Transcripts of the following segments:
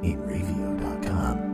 Inravio.com.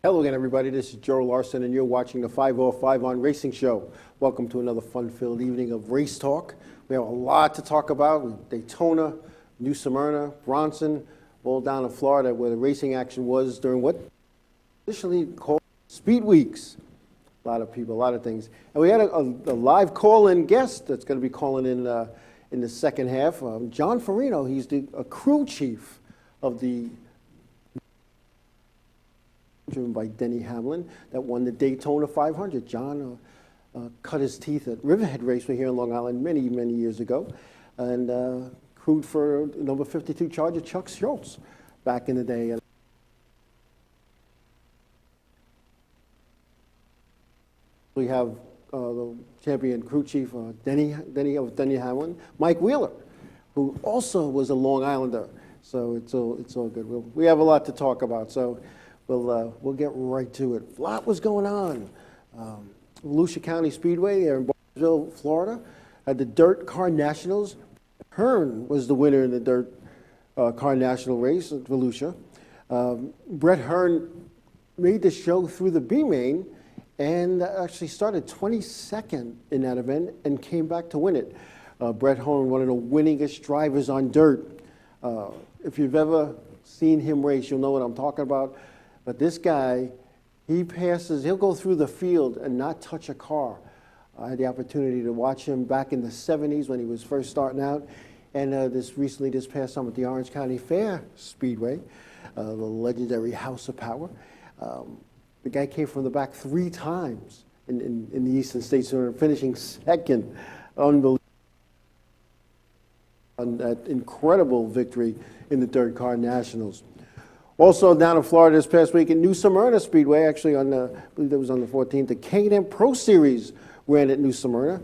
Hello again, everybody. This is Joe Larson, and you're watching the 505 on Racing Show. Welcome to another fun-filled evening of race talk. We have a lot to talk about. Daytona, New Smyrna, Bronson, all down in Florida, where the racing action was during what initially called Speed Weeks. A lot of people, a lot of things. And we had a live call-in guest that's going to be calling in the second half. John Furino, he's a crew chief of the driven by Denny Hamlin, that won the Daytona 500. John cut his teeth at Riverhead Raceway here in Long Island many, many years ago, and crewed for number 52 Charger Chuck Schultz back in the day. We have the champion crew chief, Denny Hamlin, Mike Wheeler, who also was a Long Islander. So it's all good. We have a lot to talk about. So we'll get right to it. A lot was going on. Volusia County Speedway there in Barnesville, Florida, had the Dirt Car Nationals. Hearn was the winner in the Dirt Car National race at Volusia. Brett Hearn made the show through the B-Main and actually started 22nd in that event and came back to win it. Brett Hearn, one of the winningest drivers on dirt. If you've ever seen him race, you'll know what I'm talking about. But this guy, he'll go through the field and not touch a car. I had the opportunity to watch him back in the 70s when he was first starting out. And this past summer at the Orange County Fair Speedway, the legendary House of Power. The guy came from the back 3 times in the Eastern States, finishing second. Unbelievable. On that incredible victory in the Dirt Car Nationals. Also down in Florida this past week at New Smyrna Speedway, actually I believe that was on the 14th, the K&M Pro Series ran at New Smyrna.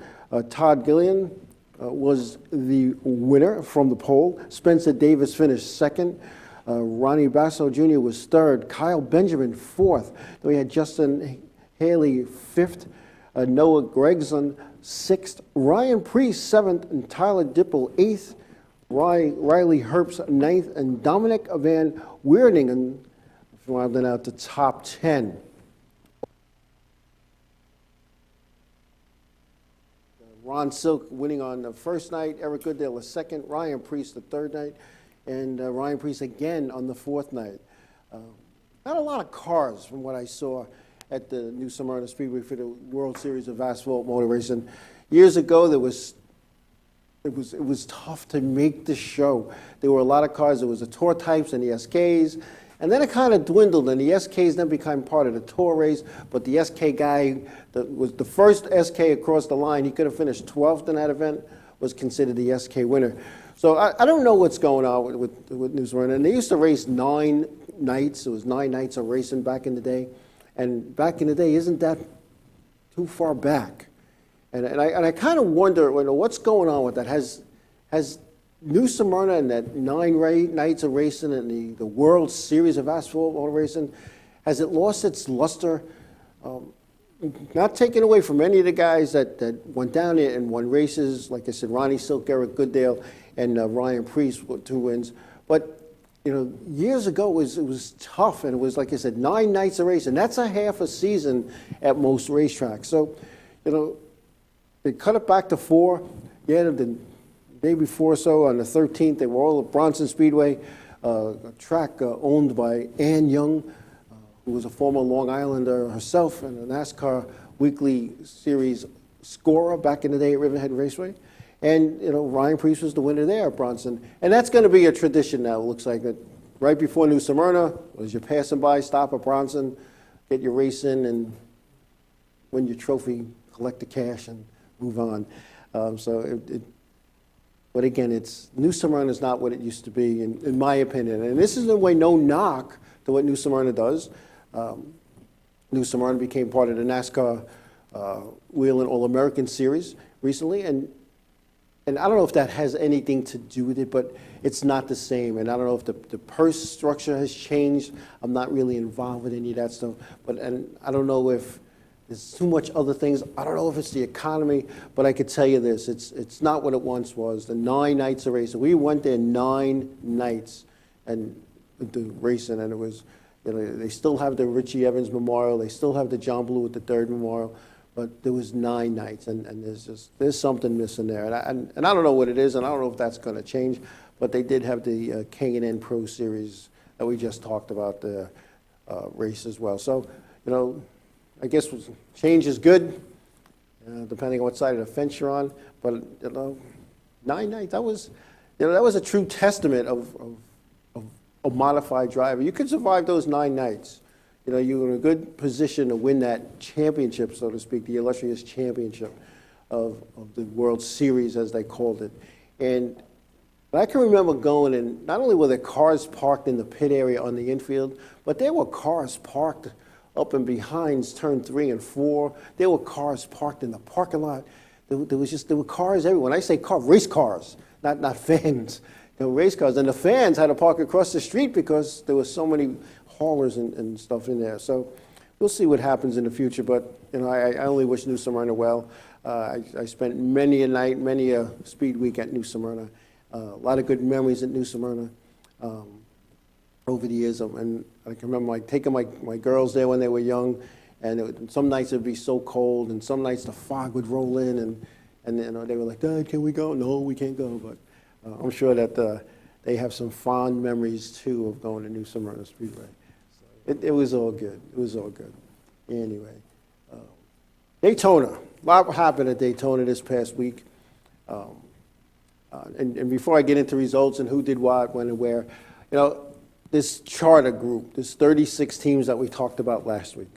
Todd Gillian was the winner from the pole. Spencer Davis finished second. Ronnie Basso Jr. was third. Kyle Benjamin fourth. Then we had Justin Haley fifth. Noah Gregson sixth. Ryan Priest seventh, and Tyler Dipple eighth. Riley Herbst ninth, and Dominic Van Weerdingen rounding out the top 10. Ron Silk winning on the first night, Eric Goodale the second, Ryan Priest the third night, and Ryan Priest again on the fourth night. Not a lot of cars from what I saw at the New Smyrna Speedway for the World Series of Asphalt Motor Racing. Years ago, it was tough to make the show. There were a lot of cars. There was the Tour types and the SKs, and then it kind of dwindled, and the SKs then became part of the Tour race, but the SK guy that was the first SK across the line, he could have finished 12th in that event, was considered the SK winner. So I don't know what's going on with New Smyrna, and they used to race 9 nights. It was 9 nights of racing back in the day, and back in the day, isn't that too far back? And I kind of wonder, what's going on with that? Has New Smyrna and that 9 nights of racing and the World Series of Asphalt Motor Racing, has it lost its luster? Not taken away from any of the guys that went down there and won races. Like I said, Ronnie Silk, Eric Goodale, and Ryan Priest with 2 wins. But years ago it was tough, and it was, like I said, 9 nights of racing. That's a half a season at most racetracks. So, they cut it back to 4. Yeah, the day before or so, on the 13th, they were all at Bronson Speedway, a track owned by Ann Young, who was a former Long Islander herself and a NASCAR Weekly Series scorer back in the day at Riverhead Raceway. And, Ryan Preece was the winner there at Bronson. And that's going to be a tradition now. It looks like that right before New Smyrna, as you're passing by, stop at Bronson, get your race in, and win your trophy, collect the cash, and move on. But again, New Smyrna is not what it used to be, in my opinion. And this is in a way no knock to what New Smyrna does. New Smyrna became part of the NASCAR Whelen All-American Series recently, and I don't know if that has anything to do with it, but it's not the same. And I don't know if the purse structure has changed. I'm not really involved with any of that stuff. And I don't know if there's too much other things. I don't know if it's the economy, but I could tell you this. It's not what it once was. The 9 nights of racing. We went there 9 nights and the racing, and it was, they still have the Richie Evans Memorial. They still have the John Blue at the 3rd Memorial. But there was 9 nights, and there's something missing there. And I don't know what it is, and I don't know if that's going to change. But they did have the K&N Pro Series that we just talked about, the race as well. So, I guess change is good, depending on what side of the fence you're on. But 9 nights, that was a true testament of a modified driver. You could survive those 9 nights. You were in a good position to win that championship, so to speak, the illustrious championship of the World Series, as they called it. And I can remember going, and not only were there cars parked in the pit area on the infield, but there were cars parked up and behind turn 3 and 4. There were cars parked in the parking lot. There were cars everywhere. When I say car, race cars, not fans. There were race cars, and the fans had to park across the street because there were so many haulers and stuff in there. So we'll see what happens in the future, but I only wish New Smyrna well. I spent many a night, many a speed week at New Smyrna. A lot of good memories at New Smyrna over the years. And I can remember taking my girls there when they were young, and some nights it would be so cold, and some nights the fog would roll in, and they were like, "Dad, can we go?" "No, we can't go." But I'm sure that they have some fond memories too of going to New Smyrna Speedway. It was all good. It was all good. Anyway, Daytona. A lot happened at Daytona this past week. And before I get into results and who did what, when, and where, this charter group, this 36 teams that we talked about last week,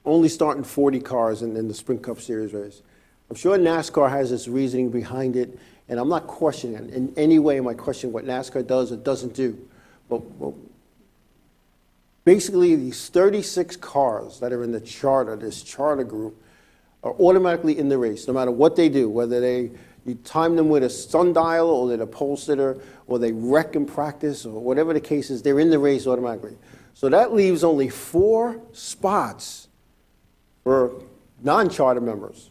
only starting 40 cars in the Sprint Cup Series race. I'm sure NASCAR has its reasoning behind it, and I'm not questioning it. In any way am I questioning what NASCAR does or doesn't do. But basically, these 36 cars that are in this charter group, are automatically in the race, no matter what they do, whether you time them with a sundial or they're a pole sitter or they wreck in practice or whatever the case is, they're in the race automatically. So that leaves only 4 spots for non-charter members.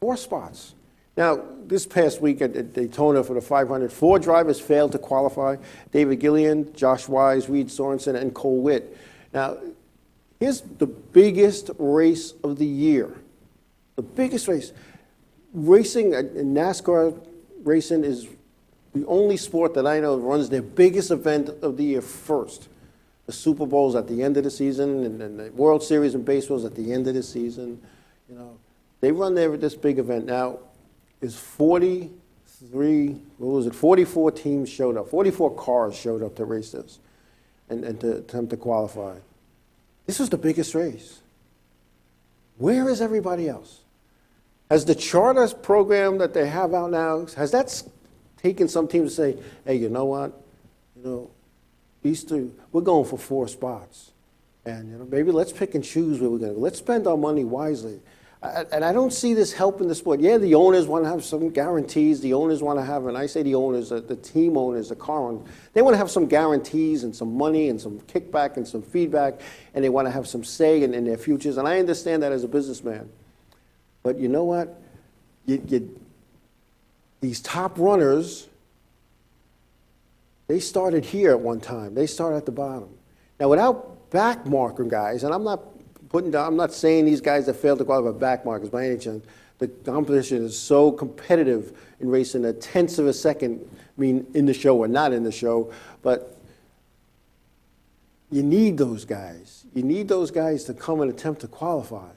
4 spots. Now, this past week at Daytona for the 500, 4 drivers failed to qualify: David Gillian, Josh Wise, Reed Sorensen, and Cole Witt. Now, here's the biggest race of the year. The biggest race. Racing, NASCAR racing is the only sport that I know runs their biggest event of the year first. The Super Bowl's at the end of the season, and the World Series in baseball's at the end of the season. They run this big event. Now, is 44 teams showed up. 44 cars showed up to race this and to attempt to qualify. This was the biggest race. Where is everybody else? Has the charter program that they have out now, has that taken some teams to say, hey, you know what? These 3, we're going for 4 spots. And maybe let's pick and choose where we're going to go. Let's spend our money wisely. And I don't see this helping the sport. Yeah, the owners want to have some guarantees. The owners want to have, and I say the owners, the team owners, the car owners, they want to have some guarantees and some money and some kickback and some feedback, and they want to have some say in their futures. And I understand that as a businessman. But you know what? These top runners, they started here at one time. They started at the bottom. Now, without back marker guys, and I'm not saying these guys that failed to qualify back markers by any chance. The competition is so competitive in racing, a tenth of a second, in the show or not in the show, but you need those guys. You need those guys to come and attempt to qualify.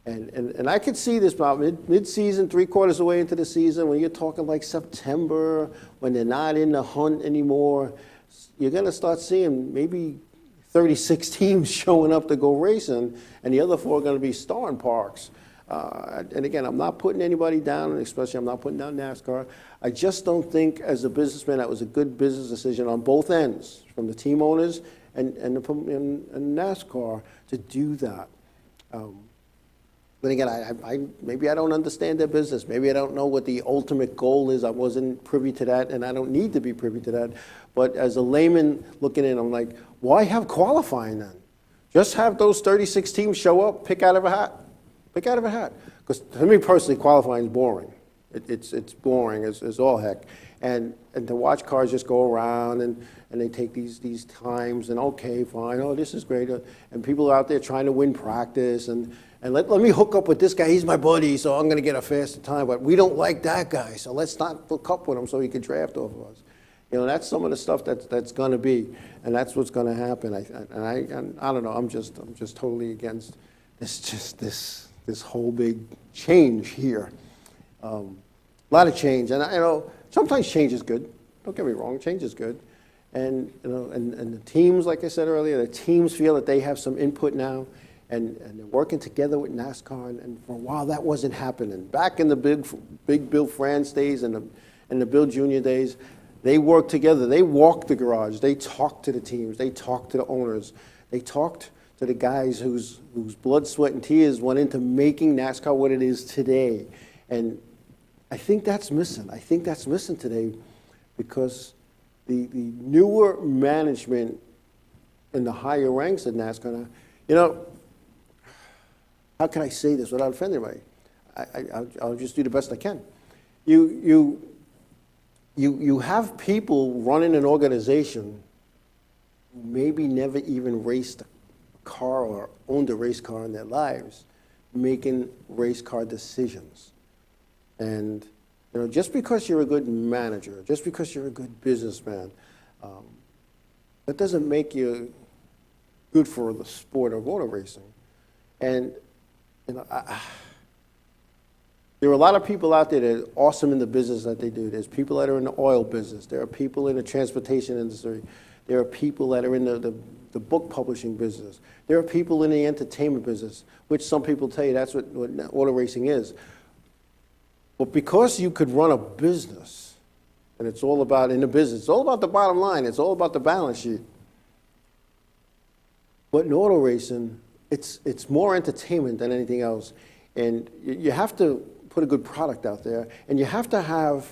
And I could see this about mid-season, three-quarters away into the season, when you're talking like September, when they're not in the hunt anymore, you're going to start seeing maybe 36 teams showing up to go racing, and the other 4 are going to be starring parks. And again, I'm not putting anybody down, and especially I'm not putting down NASCAR. I just don't think, as a businessman, that was a good business decision on both ends, from the team owners and NASCAR, to do that. But again, maybe I don't understand their business. Maybe I don't know what the ultimate goal is. I wasn't privy to that, and I don't need to be privy to that. But as a layman looking in, I'm like, why have qualifying then? Just have those 36 teams show up, pick out of a hat. Pick out of a hat. Because to me personally, qualifying is boring. It's boring as all heck. And to watch cars just go around and they take these times and okay, fine, oh, this is great. And people are out there trying to win practice and let me hook up with this guy. He's my buddy, so I'm going to get a faster time. But we don't like that guy, so let's not hook up with him so he can draft off of us. You know, that's some of the stuff that's going to be, and that's what's going to happen. And I don't know. I'm just totally against this whole big change here. A lot of change, and you know, sometimes change is good. Don't get me wrong, change is good. And you know, and the teams, like I said earlier, the teams feel that they have some input now, and they're working together with NASCAR. And for a while, that wasn't happening. Back in the big Bill France days and the Bill Jr. days, they worked together. They walked the garage. They talked to the teams. They talked to the owners. They talked to the guys whose blood, sweat, and tears went into making NASCAR what it is today. And I think that's missing. I think that's missing today because the newer management in the higher ranks of NASCAR now, you know, how can I say this without offending anybody? I'll just do the best I can. You have people running an organization who maybe never even raced a car or owned a race car in their lives, making race car decisions. And you know, just because you're a good manager, just because you're a good businessman, that doesn't make you good for the sport of auto racing. And you know, there are a lot of people out there that are awesome in the business that they do. There's people that are in the oil business. There are people in the transportation industry. There are people that are in the book publishing business. There are people in the entertainment business, which some people tell you that's what auto racing is. But because you could run a business, and it's all about, in the business, it's all about the bottom line. It's all about the balance sheet. But in auto racing, it's more entertainment than anything else. And you have to put a good product out there, and you have to have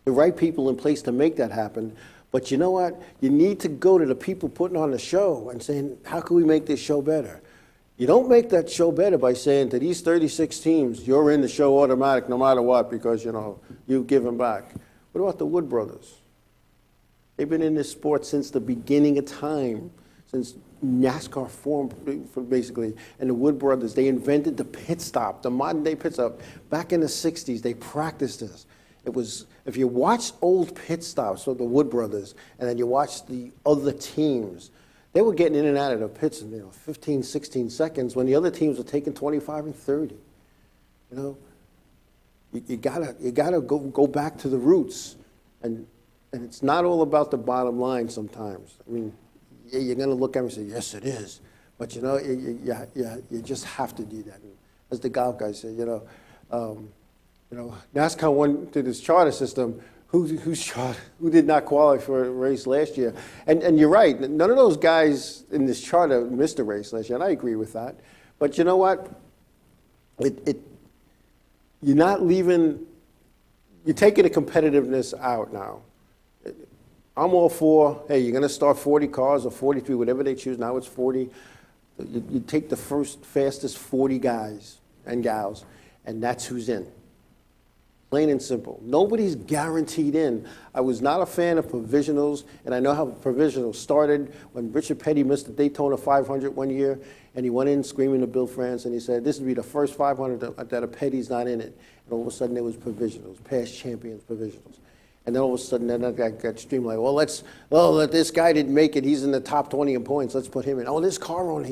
the right people in place to make that happen. But you know what? You need to go to the people putting on the show and saying, how can we make this show better? You don't make that show better by saying to these 36 teams, you're in the show automatic no matter what because, you know, you've given back. What about the Wood brothers? They've been in this sport since the beginning of time, since NASCAR formed, basically. And the Wood brothers, they invented the pit stop, the modern day pit stop. Back in the 60s, they practiced this. It was, if you watch old pit stops of the Wood brothers, and then you watch the other teams, they were getting in and out of the pits in 15, 16 seconds when the other teams were taking 25 and 30. You know, you gotta go back to the roots, and it's not all about the bottom line sometimes. I mean, yeah, you're gonna look at me and say, yes, it is, but you know, you just have to do that. And as the golf guy said, NASCAR went through this charter system. Who did not qualify for a race last year? And you're right, none of those guys in this charter missed a race last year, and I agree with that. But you know what? You're not leaving, you're taking the competitiveness out now. I'm all for, hey, you're going to start 40 cars or 43, whatever they choose. Now it's 40. You take the fastest 40 guys and gals, and that's who's in. Plain and simple. Nobody's guaranteed in. I was not a fan of provisionals, and I know how provisionals started when Richard Petty missed the Daytona 500 one year, and he went in screaming to Bill France, and he said, this would be the first 500 that a Petty's not in it. And all of a sudden, there was provisionals, past champions provisionals. And then all of a sudden, then that got streamlined. Well, this guy didn't make it. He's in the top 20 in points. Let's put him in. Oh, this car owner,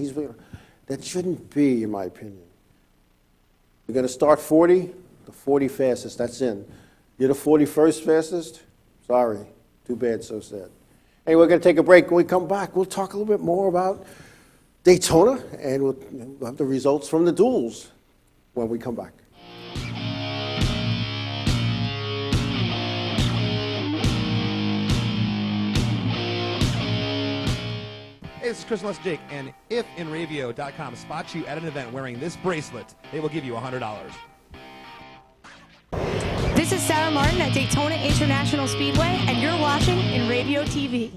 that shouldn't be, in my opinion. You're going to start 40, the 40 fastest, that's in. You're the 41st fastest? Sorry, too bad, so sad. Hey, we're going to take a break. When we come back, we'll talk a little bit more about Daytona, and we'll have the results from the duels when we come back. Hey, this is Chris Les Jake, and if Inravio.com spots you at an event wearing this bracelet, they will give you $100. This is Sarah Martin at Daytona International Speedway, and you're watching Inravio TV.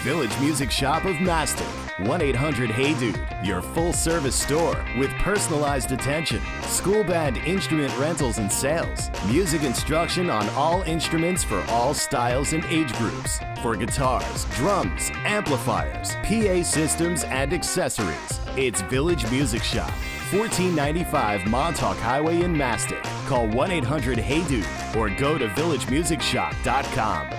Village Music Shop of Mastic. 1-800-HEY-DUDE, your full-service store with personalized attention, school band instrument rentals and sales, music instruction on all instruments for all styles and age groups, for guitars, drums, amplifiers, PA systems, and accessories. It's Village Music Shop, 1495 Montauk Highway in Mastic. Call 1-800-HEY-DUDE or go to villagemusicshop.com.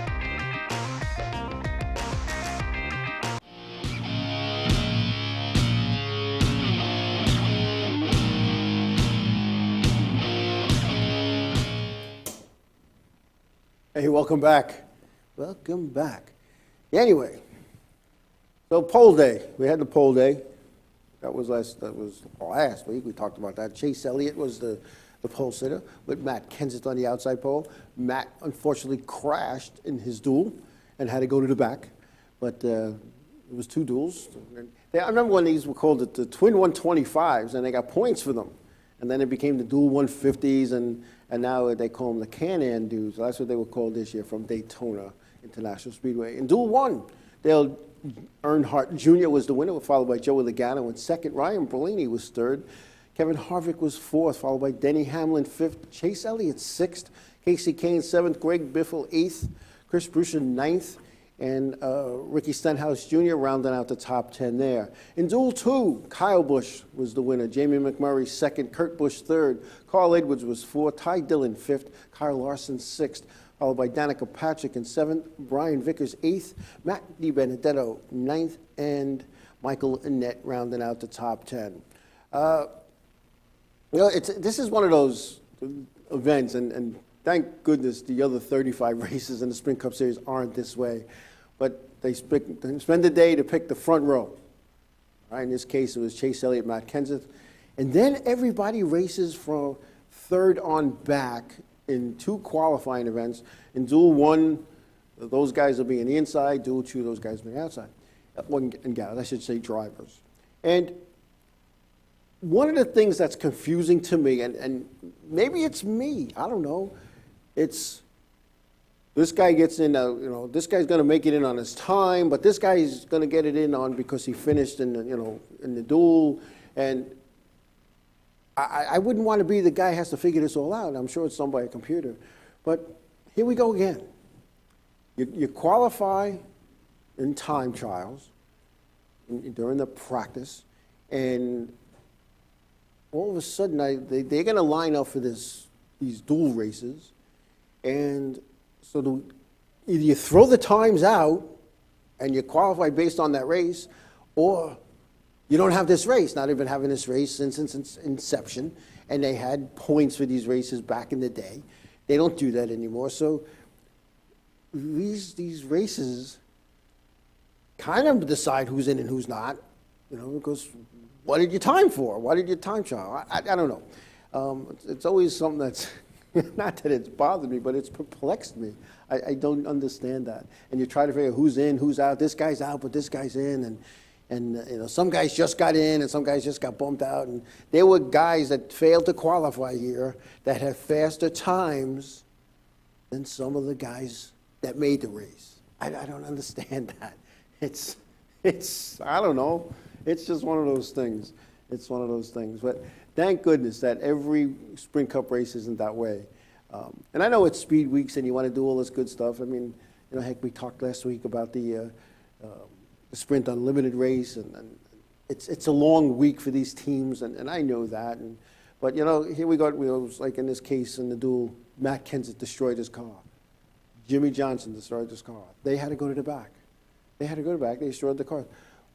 Hey, welcome back. Welcome back. Anyway, so poll day. We had the poll day. That was last week. We talked about that. Chase Elliott was the pole sitter with Matt Kenseth on the outside pole. Matt unfortunately crashed in his duel and had to go to the back. But it was two duels. I remember when these were called the Twin 125s, and they got points for them. And then it became the Dual 150s, and now they call them the Can-Am duels. That's what they were called this year from Daytona International Speedway. In Duel 1, Dale Earnhardt Jr. was the winner, followed by Joey Logano in second. Ryan Blaney was third. Kevin Harvick was fourth, followed by Denny Hamlin fifth. Chase Elliott sixth. Casey Kane seventh. Greg Biffle eighth. Chris Buescher ninth. And Ricky Stenhouse Jr. rounding out the top 10 there. In Duel 2, Kyle Busch was the winner. Jamie McMurray second. Kurt Busch third. Carl Edwards was fourth. Ty Dillon fifth. Kyle Larson sixth. Followed by Danica Patrick in seventh. Brian Vickers eighth. Matt DiBenedetto ninth. And Michael Annett rounding out the top 10. This is one of those events, and thank goodness the other 35 races in the Sprint Cup Series aren't this way. But they spend the day to pick the front row. Right, in this case, it was Chase Elliott, Matt Kenseth. And then everybody races from third on back in two qualifying events. In Duel 1, those guys will be in the inside. Duel 2, those guys will be outside. And gals, I should say drivers. And one of the things that's confusing to me, and maybe it's me, I don't know, it's this guy gets in, this guy's going to make it in on his time, but this guy's going to get it in on because he finished in the duel. And I wouldn't want to be the guy who has to figure this all out. I'm sure it's done by a computer. But here we go again. You qualify in time trials during the practice, and all of a sudden they're going to line up for these dual races. And so either you throw the times out and you qualify based on that race, or you don't have this race. Not even having this race since its inception, and they had points for these races back in the day. They don't do that anymore. So these races kind of decide who's in and who's not, because what did you time for? What did you time trial? I don't know. It's always something that's, not that it's bothered me, but it's perplexed me. I don't understand that. And you try to figure who's in, who's out. This guy's out, but this guy's in. And some guys just got in and some guys just got bumped out. And there were guys that failed to qualify here that have faster times than some of the guys that made the race. I don't understand that. It's I don't know. It's just one of those things. It's one of those things. But thank goodness that every Sprint Cup race isn't that way. And I know it's speed weeks and you want to do all this good stuff. I mean, heck, we talked last week about the Sprint Unlimited race, and it's a long week for these teams, and I know that. But, here we was like in this case in the duel, Matt Kenseth destroyed his car. Jimmy Johnson destroyed his car. They had to go to the back. They destroyed the car.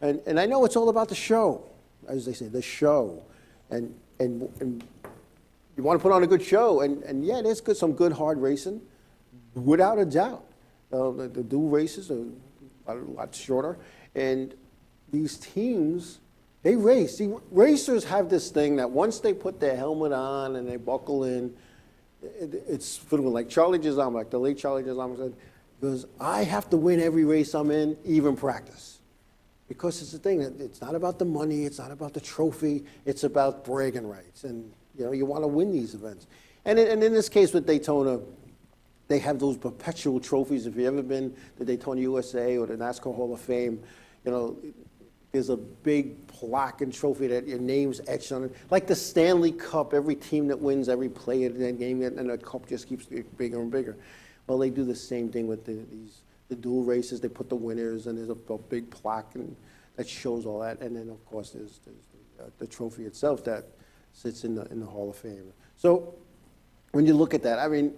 And I know it's all about the show, as they say, the show. And you want to put on a good show, and yeah, there's some good hard racing, without a doubt. The dual races are a lot shorter, and these teams, they race. See, racers have this thing that once they put their helmet on and they buckle in, it's like Charlie Gisamo, like the late Charlie Gisamo said, because I have to win every race I'm in, even practice. Because it's the thing, it's not about the money, it's not about the trophy, it's about bragging rights. And you want to win these events. And in this case with Daytona, they have those perpetual trophies. If you've ever been to Daytona USA or the NASCAR Hall of Fame, there's a big plaque and trophy that your name's etched on it. Like the Stanley Cup, every team that wins, every player in that game, and the cup just keeps getting bigger and bigger. Well, they do the same thing with the dual races. They put the winners, and there's a big plaque that shows all that. And then, of course, there's the trophy itself that sits in the Hall of Fame. So when you look at that, I mean,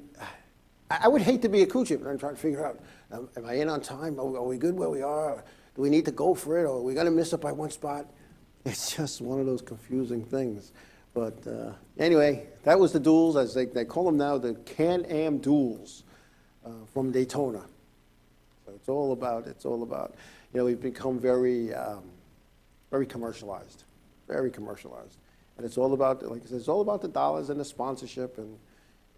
I would hate to be a crew chief, and I'm trying to figure out, am I in on time? Are we good where we are? Do we need to go for it, or are we going to miss it by one spot? It's just one of those confusing things. But anyway, that was the duels, as they call them now, the Can-Am duels from Daytona. So it's all about, we've become very commercialized, very commercialized. And it's all about, like I said, it's all about the dollars and the sponsorship.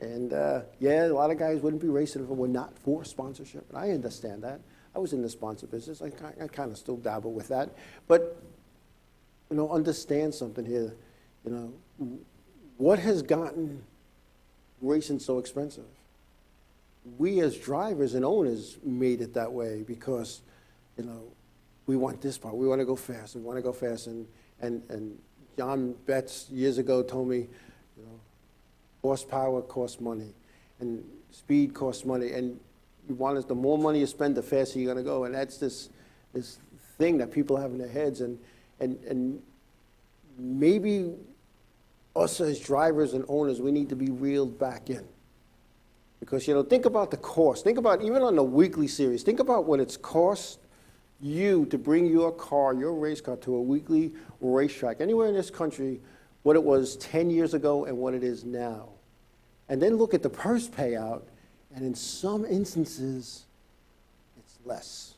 And yeah, a lot of guys wouldn't be racing if it were not for sponsorship. And I understand that. I was in the sponsor business. I kind of still dabble with that. But, understand something here. What has gotten racing so expensive? We as drivers and owners made it that way because, we want this part. We want to go fast. We want to go fast. And John Betts years ago told me, horsepower costs money, and speed costs money, and the more money you spend, the faster you're going to go. And that's this thing that people have in their heads, and maybe us as drivers and owners, we need to be reeled back in. Because, think about the cost. Think about, even on the weekly series, think about what it's cost you to bring your race car, to a weekly racetrack anywhere in this country, what it was 10 years ago and what it is now. And then look at the purse payout, and in some instances, it's less.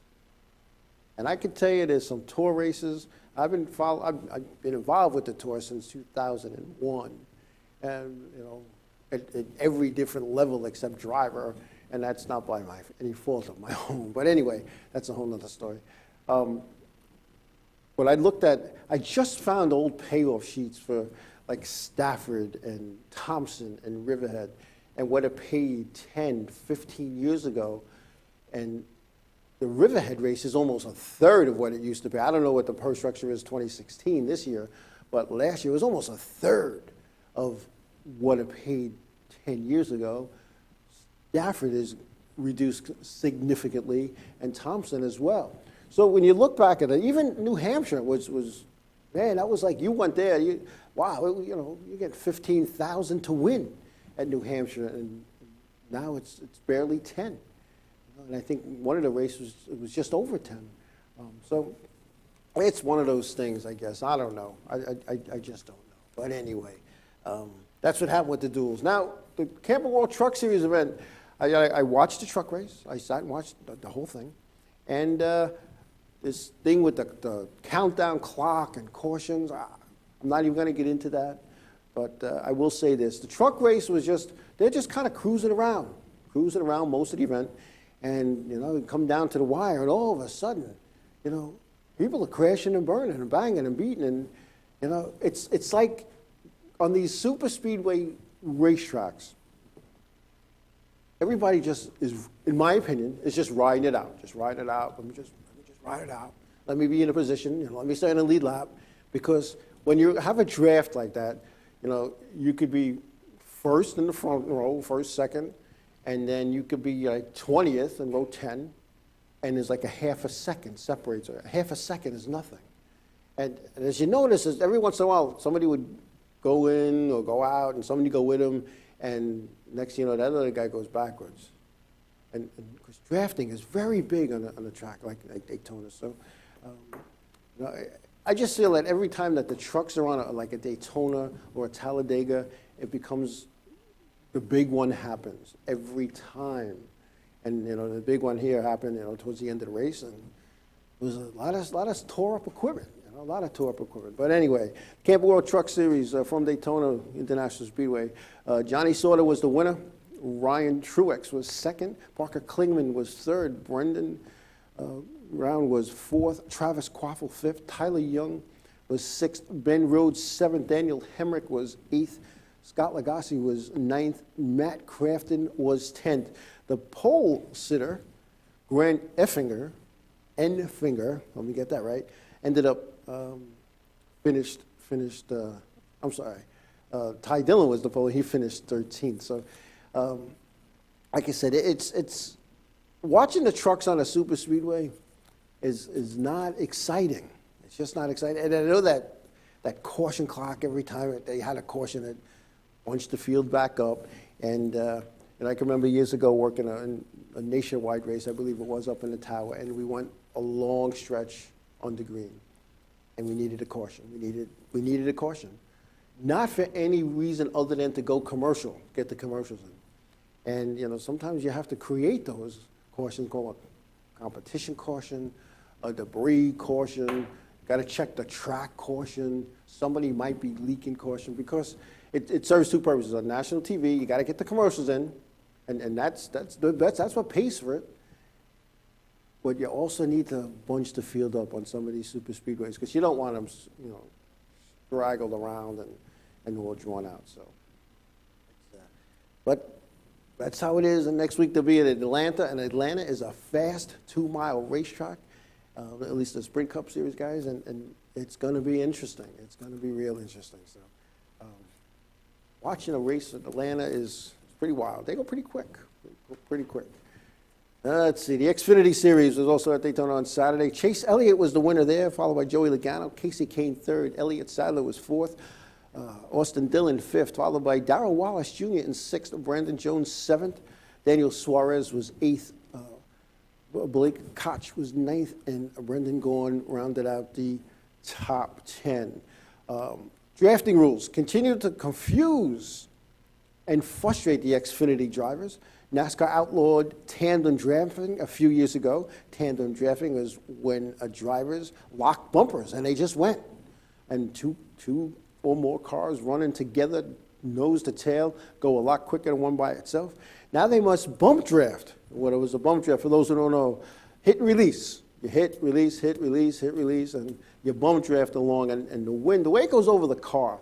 And I can tell you there's some tour races. I've been involved with the tour since 2001, and at every different level except driver, and that's not by any fault of my own. But anyway, that's a whole other story. But I just found old payoff sheets for like Stafford and Thompson and Riverhead, and what it paid 10, 15 years ago. And the Riverhead race is almost a third of what it used to pay. I don't know what the purse structure is 2016 this year, but last year it was almost a third of what it paid 10 years ago. Stafford is reduced significantly, and Thompson as well. So when you look back at it, even New Hampshire was man, that was like you went there, you get 15,000 to win at New Hampshire, and now it's barely 10. And I think one of the races it was just over 10. So it's one of those things, I guess. I don't know. I just don't know. But anyway, that's what happened with the duels. Now, the Camping World Truck Series event, I watched the truck race. I sat and watched the whole thing. And this thing with the countdown clock and cautions, I'm not even going to get into that. But I will say this, the truck race was they're just kind of cruising around most of the event. And, you come down to the wire, and all of a sudden, people are crashing and burning and banging and beating. And, it's like on these super speedway racetracks, everybody just is, in my opinion, is just riding it out. Just riding it out. Let me just ride it out. Let me be in a position, let me stay in a lead lap. Because when you have a draft like that, you could be first in the front row, first, second, and then you could be like 20th in row 10, and there's like a half a second separates. A half a second is nothing. And as you notice, every once in a while, somebody would go in or go out, and somebody go with them, and next thing you know, that other guy goes backwards. And because drafting is very big on a track like Daytona. So I just feel that every time that the trucks are on like a Daytona or a Talladega, it becomes, the big one happens every time. And, the big one here happened, towards the end of the race, and it was a lot of tore up equipment, a lot of tore up equipment. But anyway, Camping World Truck Series from Daytona International Speedway. Johnny Sauter was the winner. Ryan Truex was second. Parker Klingman was third. Brendan Brown was fourth. Travis Quaffle fifth. Tyler Young was sixth. Ben Rhodes seventh. Daniel Hemrick was eighth. Scott Lagasse was ninth. Matt Crafton was 10th. The pole sitter, Grant Effinger, let me get that right, ended up finished. Ty Dillon was the pole. He finished 13th. So, like I said, it's watching the trucks on a super speedway is not exciting. It's just not exciting. And I know that caution clock every time they had a caution, it bunched the field back up. And I can remember years ago working a nationwide race, I believe it was, up in the tower, and we went a long stretch on the green, and we needed a caution. We needed a caution, not for any reason other than to go commercial, get the commercials in. And sometimes you have to create those cautions, called a competition caution, a debris caution. Got to check the track caution. Somebody might be leaking caution, because it serves two purposes. On national TV, you got to get the commercials in, and that's what pays for it. But you also need to bunch the field up on some of these super speedways, because you don't want them, straggled around and all drawn out. So, but that's how it is. And next week they'll be at Atlanta, and Atlanta is a fast 2-mile racetrack, at least the Sprint Cup Series guys, and it's going to be interesting. It's going to be real interesting. So, watching a race at Atlanta is pretty wild. They go pretty quick. Let's see. The Xfinity Series was also at Daytona on Saturday. Chase Elliott was the winner there, followed by Joey Logano. Casey Kane third. Elliott Sadler was fourth. Austin Dillon fifth, followed by Darrell Wallace Jr. in sixth. Brandon Jones seventh. Daniel Suarez was eighth. Blake Koch was ninth, and Brendan Gaughan rounded out the top 10. Drafting rules continue to confuse and frustrate the Xfinity drivers. NASCAR outlawed tandem drafting a few years ago. Tandem drafting is when drivers lock bumpers and they just went. And two or more cars running together, nose to tail, go a lot quicker than one by itself. Now they must bump draft. What was a bump draft, for those who don't know, hit and release. You hit, release, hit, release, hit, release, and you bump draft along. And the wind, the way it goes over the car,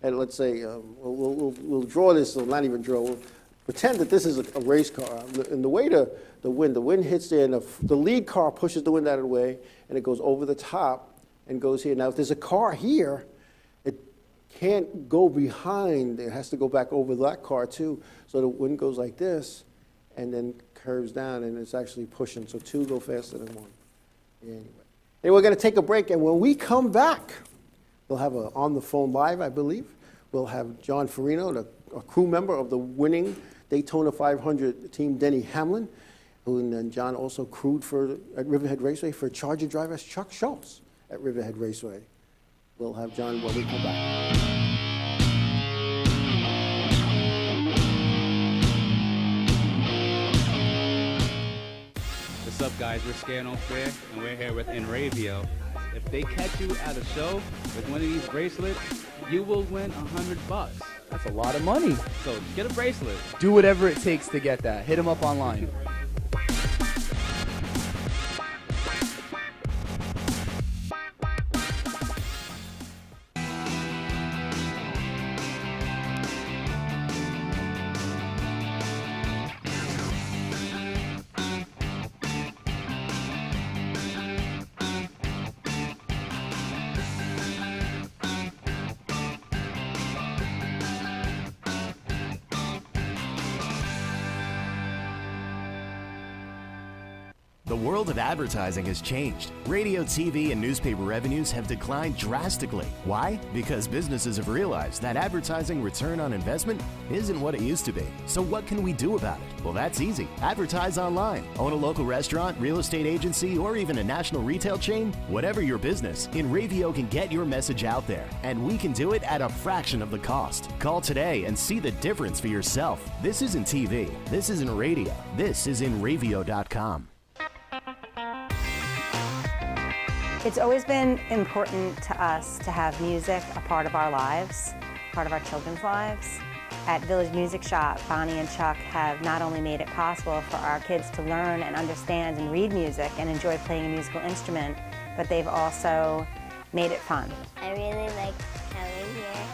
and let's say we'll draw this, or not even draw, we'll pretend that this is a race car. And the way the wind hits there, and the lead car pushes the wind out of the way, and it goes over the top and goes here. Now, if there's a car here, it can't go behind. It has to go back over that car, too. So the wind goes like this and then curves down, and it's actually pushing. So two go faster than one. Anyway, we're going to take a break, and when we come back, we'll have On the Phone Live, I believe. We'll have John Furino, a crew member of the winning Daytona 500 team, Denny Hamlin, and John also crewed at Riverhead Raceway for Charger driver Chuck Schultz at Riverhead Raceway. We'll have John when we come back. What's up, guys? We're Scared No Fair, and we're here with Inravio. if they catch you at a show with one of these bracelets, you will win $100. That's a lot of money. So get a bracelet. Do whatever it takes to get that. Hit them up online. The world of advertising has changed. Radio, TV, and newspaper revenues have declined drastically. Why? Because businesses have realized that advertising return on investment isn't what it used to be. So what can we do about it? Well, that's easy. Advertise online. Own a local restaurant, real estate agency, or even a national retail chain? Whatever your business, Inravio can get your message out there, and we can do it at a fraction of the cost. Call today and see the difference for yourself. This isn't TV. This isn't radio. This is Inravio.com. It's always been important to us to have music a part of our lives, part of our children's lives. At Village Music Shop, Bonnie and Chuck have not only made it possible for our kids to learn and understand and read music and enjoy playing a musical instrument, but they've also made it fun. I really like coming here.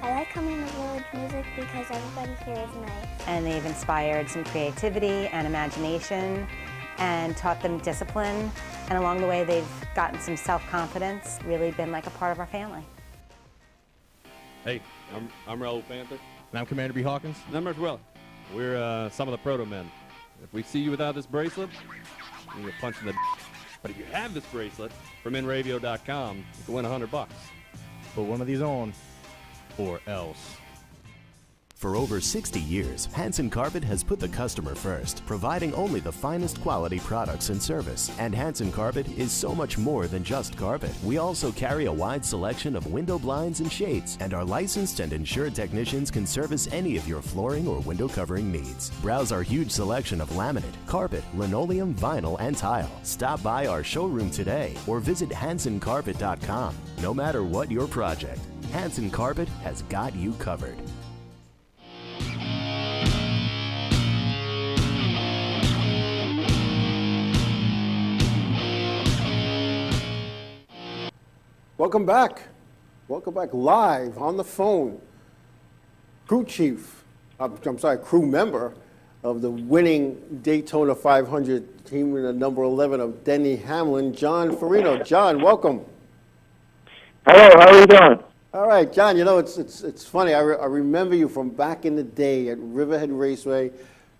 I like coming to Village Music because everybody here is nice. And they've inspired some creativity and imagination and taught them discipline. And along the way, they've gotten some self-confidence, really been like a part of our family. Hey, I'm Raul Panther. And I'm Commander B. Hawkins. And I'm Rich Well. We're some of the proto-men. If we see you without this bracelet, you get punched in the But if you have this bracelet from Inravio.com, you can win $100. Put one of these on, or else. For over 60 years, Hanson Carpet has put the customer first, providing only the finest quality products and service. And Hanson Carpet is so much more than just carpet. We also carry a wide selection of window blinds and shades, and our licensed and insured technicians can service any of your flooring or window covering needs. Browse our huge selection of laminate, carpet, linoleum, vinyl, and tile. Stop by our showroom today or visit HansonCarpet.com. No matter what your project, Hanson Carpet has got you covered. Welcome back. Welcome back live on the phone. Crew member of the winning Daytona 500 team in the number 11 of Denny Hamlin, John Furino. John, welcome. Hello, how are you doing? All right, John, you know, it's funny. I remember you from back in the day at Riverhead Raceway,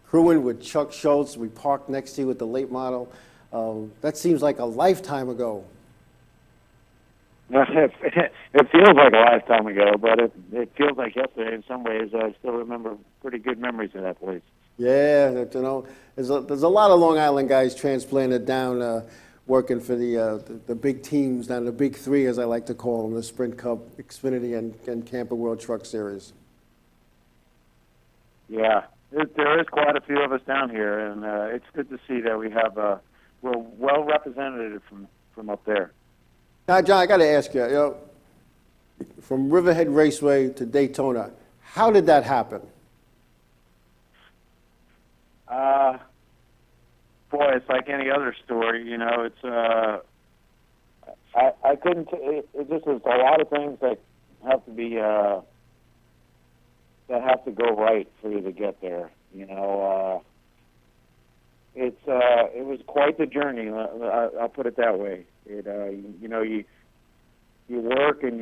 crewing with Chuck Schultz. We parked next to you with the late model. That seems like a lifetime ago. It feels like a lifetime ago, but it feels like yesterday in some ways. I still remember pretty good memories of that place. Yeah, you know, there's a lot of Long Island guys transplanted down, working for the big teams, down the big three, as I like to call them, the Sprint Cup, Xfinity, and Camper World Truck Series. Yeah, there is quite a few of us down here, and it's good to see that we're well represented from up there. Now, John, I got to ask you, from Riverhead Raceway to Daytona, how did that happen? Boy, it's like any other story, you know. It's I couldn't. It just is a lot of things that have to be that have to go right for you to get there. You know, it was quite the journey. I'll put it that way. You work and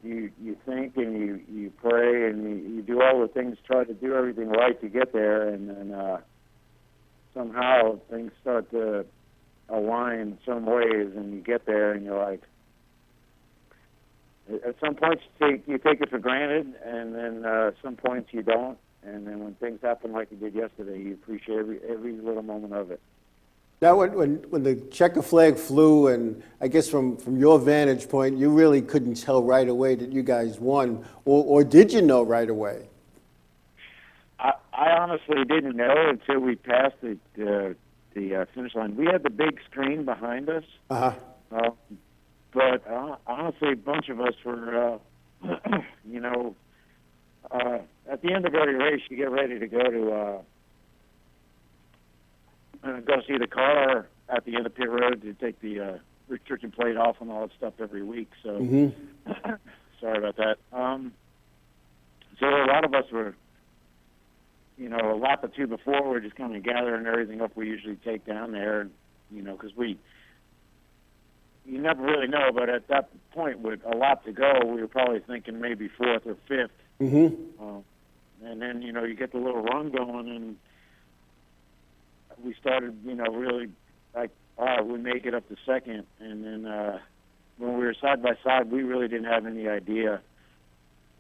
you think and you pray and you do all the things, try to do everything right to get there, and then somehow things start to align some ways, and you get there and you're like, at some points you take it for granted, and then some points you don't, and then when things happen like you did yesterday, you appreciate every little moment of it. Now, when the checker flag flew, and I guess from your vantage point, you really couldn't tell right away that you guys won, or did you know right away? I honestly didn't know until we passed the finish line. We had the big screen behind us, But honestly, a bunch of us were, you know, at the end of every race, you get ready to go see the car at the end of pit road to take the restriction plate off and all that stuff every week. So sorry about that. So a lot of us were, you know, a lap or two before, we're just kind of gathering everything up we usually take down there, you know, because you never really know, but at that point with a lap to go, we were probably thinking maybe fourth or fifth. And then, you know, you get the little run going, and we started, you know, really like, all right, we make it up to second. And then when we were side by side, we really didn't have any idea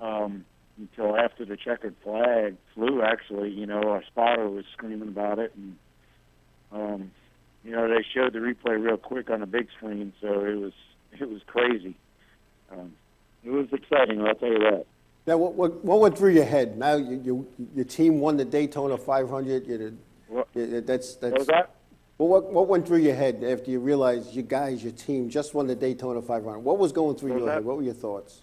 until after the checkered flag flew, actually. You know, our spotter was screaming about it. And, you know, they showed the replay real quick on the big screen, so it was crazy. It was exciting, I'll tell you that. Now, what went through your head? Now your team won the Daytona 500. What was that? Well, what went through your head after you realized your team just won the Daytona 500? What was going through your head? What were your thoughts?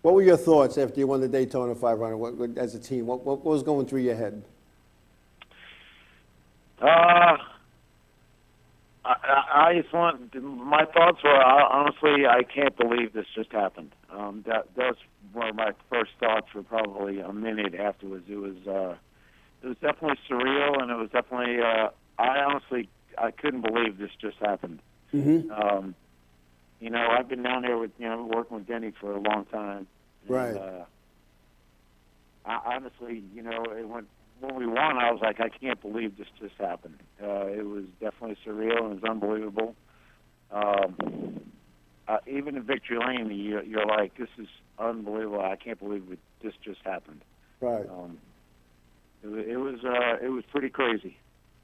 What were your thoughts after you won the Daytona 500 as a team? What was going through your head? I just my thoughts were, honestly, I can't believe this just happened. That was one of my first thoughts for probably a minute afterwards. It was definitely surreal, and it was definitely, I couldn't believe this just happened. You know, I've been down there working with Denny for a long time. Right. And, honestly, you know, when we won, I was like, I can't believe this just happened. It was definitely surreal and it was unbelievable. Even in Victory Lane, you're like, this is unbelievable. I can't believe this just happened. Right. It was pretty crazy.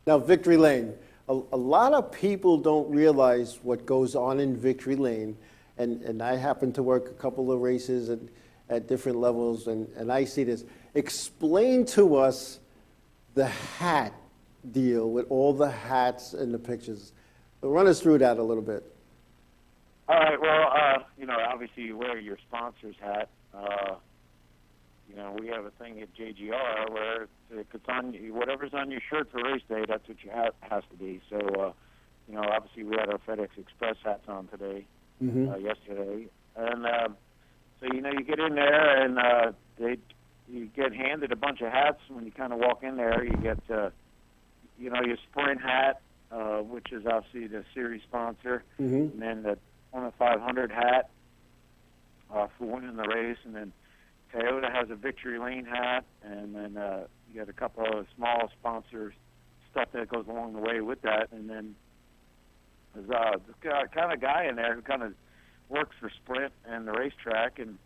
Now, Victory Lane. A lot of people don't realize what goes on in Victory Lane, and I happen to work a couple of races at different levels, and I see this. Explain to us the hat deal with all the hats and the pictures. Run us through that a little bit. All right. Well, you know, obviously you wear your sponsor's hat. You know, we have a thing at JGR where if it's on whatever's on your shirt for race day, that's what your hat has to be. So, you know, obviously we had our FedEx Express hats on today, yesterday, and so you know you get in there and you get handed a bunch of hats when you kind of walk in there. You get you know, your Sprint hat, which is obviously the series sponsor, and then the 500 hat for winning the race, and then Toyota has a Victory Lane hat, and then you got a couple of small sponsors stuff that goes along the way with that, and then there's this kind of guy in there who kind of works for Sprint and the racetrack, and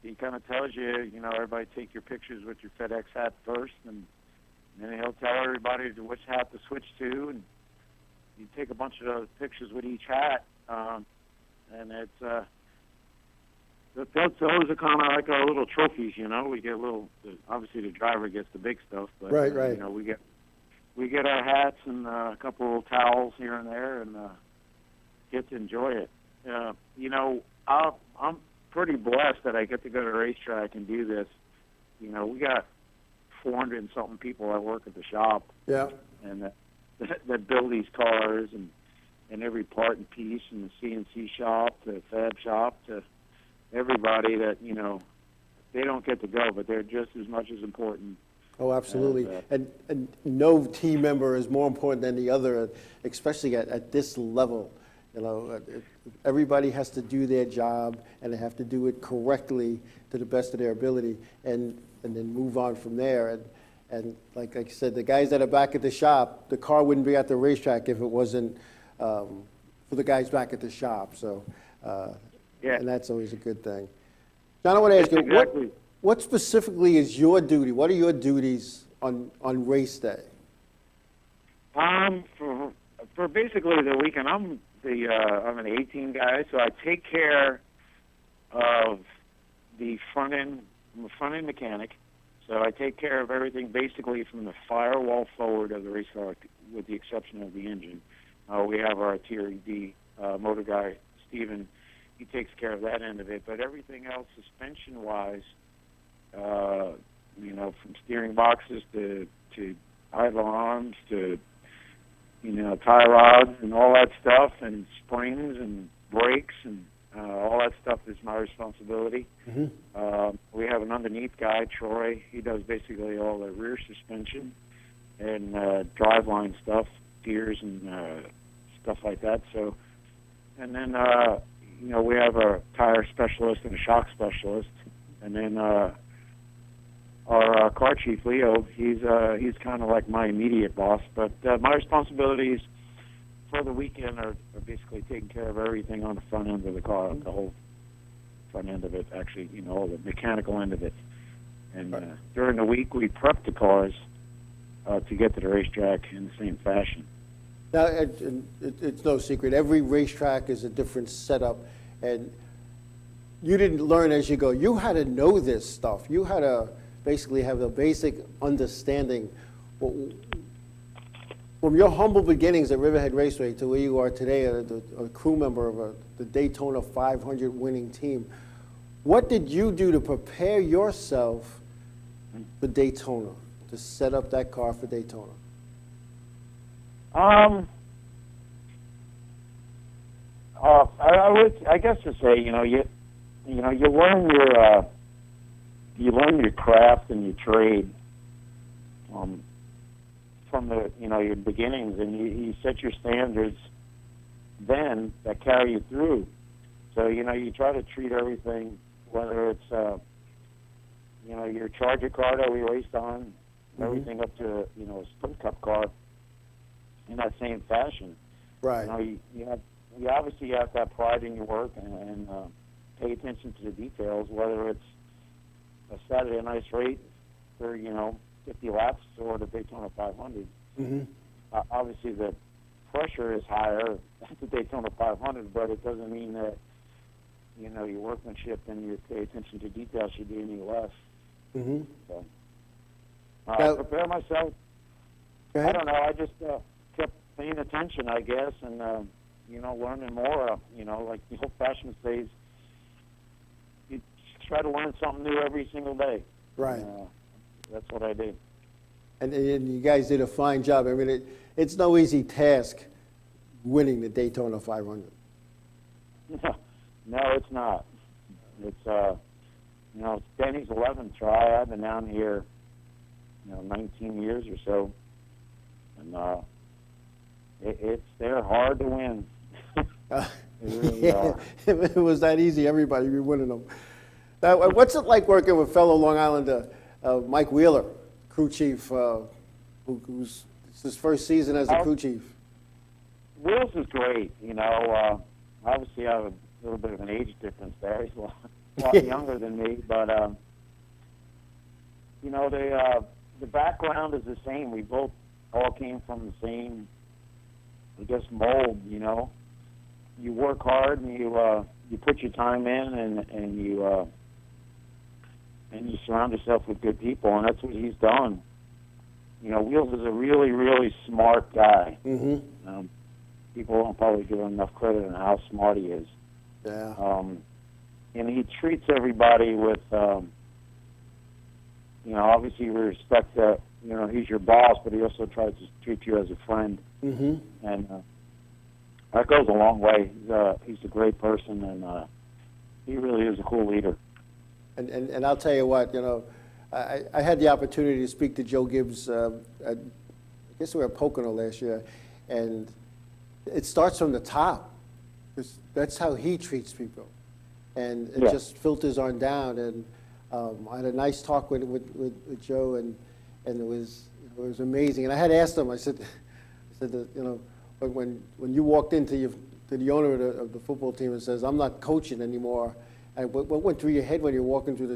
he kind of tells you, you know, everybody take your pictures with your FedEx hat first, and then he'll tell everybody which hat to switch to, and you take a bunch of those pictures with each hat, and it's those are kind of like our little trophies, you know. We get obviously the driver gets the big stuff, but right. You know, we get our hats and a couple of towels here and there, and get to enjoy it. You know, I'm pretty blessed that I get to go to the racetrack and do this. You know, we got 400 and something people that work at the shop. Yeah. And that build these cars and every part and piece, and the CNC shop, the fab shop, to everybody that, you know, they don't get to go, but they're just as much as important. Oh, absolutely. And no team member is more important than the other, especially at this level. You know, everybody has to do their job, and they have to do it correctly to the best of their ability, and then move on from there. And like I said, the guys that are back at the shop, the car wouldn't be at the racetrack if it wasn't for the guys back at the shop. So, and that's always a good thing. John, I want to ask you, what specifically is your duty? What are your duties on race day? For basically the weekend, I'm an 18 guy, so I take care of the front end. I'm a front end mechanic, So I take care of everything basically from the firewall forward of the race car, with the exception of the engine. We have our TRD motor guy, Steven. He takes care of that end of it. But everything else, suspension-wise, you know, from steering boxes to idler arms to, you know, tie rods and all that stuff, and springs and brakes and all that stuff is my responsibility. We have an underneath guy, Troy. He does basically all the rear suspension and driveline stuff, gears and stuff like that. So, and then you know, we have a tire specialist and a shock specialist, and then our car chief, Leo. He's kind of like my immediate boss, but my responsibilities for the weekend are basically taking care of everything on the front end of the car, the whole front end of it, actually, you know, the mechanical end of it. And during the week, we prep the cars to get to the racetrack in the same fashion. Now, it's no secret. Every racetrack is a different setup, and you didn't learn as you go. You had to know this stuff. You had to basically have a basic understanding. From your humble beginnings at Riverhead Raceway to where you are today, a crew member of the Daytona 500 winning team, what did you do to prepare yourself for Daytona, to set up that car for Daytona? I guess to say, you learn your craft and your trade from the, you know, your beginnings, and you set your standards then that carry you through. So, you know, you try to treat everything, whether it's, you know, your Charger car that we raced on, everything up to, you know, a Sprint Cup car, in that same fashion. Right. You know, you obviously have to have pride in your work and pay attention to the details, whether it's a Saturday night race for, you know, 50 laps or the Daytona 500. Obviously, the pressure is higher at the Daytona 500, but it doesn't mean that, you know, your workmanship and your pay attention to details should be any less. So, prepare myself. I don't know. I just kept paying attention, I guess, and you know, learning more. You know, like the old-fashioned says, you try to learn something new every single day. Right. That's what I do. And you guys did a fine job. I mean, it's no easy task winning the Daytona 500. No, it's not. It's you know, it's Denny's 11th try. I've been down here, you know, 19 years or so, and they're hard to win. Really If it was that easy, everybody would be winning them. Now, what's it like working with fellow Long Islander Mike Wheeler, crew chief, who's it's his first season as a crew chief? Will's is great. You know, obviously I have a little bit of an age difference there. He's a lot younger than me, but you know, the background is the same. We both all came from the same, I guess, mold. You know, you work hard and you put your time in, and you surround yourself with good people, and that's what he's done. You know, Wheels is a really, really smart guy. People don't probably give him enough credit on how smart he is. Yeah. And he treats everybody with, you know, obviously we respect that, you know, he's your boss, but he also tries to treat you as a friend. And that goes a long way. He's a great person, and he really is a cool leader. And I'll tell you what, you know, I had the opportunity to speak to Joe Gibbs, I guess we were at Pocono last year, and it starts from the top. That's how he treats people. And it just filters on down. And I had a nice talk with Joe, and it was amazing. And I had asked him, I said that, you know, when you walked into to the owner of the football team and says, I'm not coaching anymore, and what went through your head when you're walking through